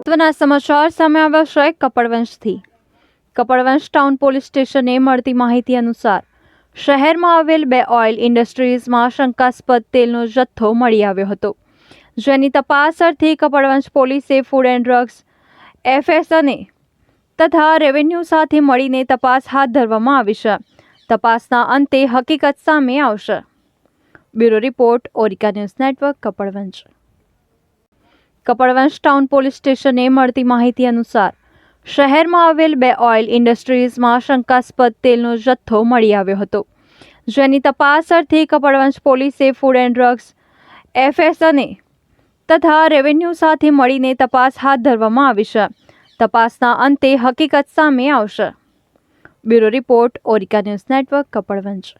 મહત્વના સમાચાર સામે આવ્યા છે કપડવંશથી। કપડવંશ ટાઉન પોલીસ સ્ટેશને મળતી માહિતી અનુસાર શહેરમાં આવેલ બે ઓઇલ ઇન્ડસ્ટ્રીઝમાં શંકાસ્પદ તેલનો જથ્થો મળી આવ્યો હતો, જેની તપાસ અર્થે કપડવંશ પોલીસે ફૂડ એન્ડ ડ્રગ્સ FSA તથા રેવન્યુ સાથે મળીને તપાસ હાથ ધરવામાં આવી છે। તપાસના અંતે હકીકત સામે આવશે। Bureau report, Orika news network, Kapadvanj. Kapadvanj town police સ્ટેશને મળતી માહિતી અનુસાર શહેરમાં આવેલ બે ઓઇલ ઇન્ડસ્ટ્રીઝમાં શંકાસ્પદ તેલનો જથ્થો મળી આવ્યો હતો, જેની તપાસ અર્થે કપડવંશ પોલીસે ફૂડ એન્ડ ડ્રગ્સ FSA તથા રેવન્યુ સાથે મળીને તપાસ હાથ ધરવામાં આવી છે। તપાસના અંતે હકીકત સામે આવશે। Bureau report, Orika news network, Kapadvanj.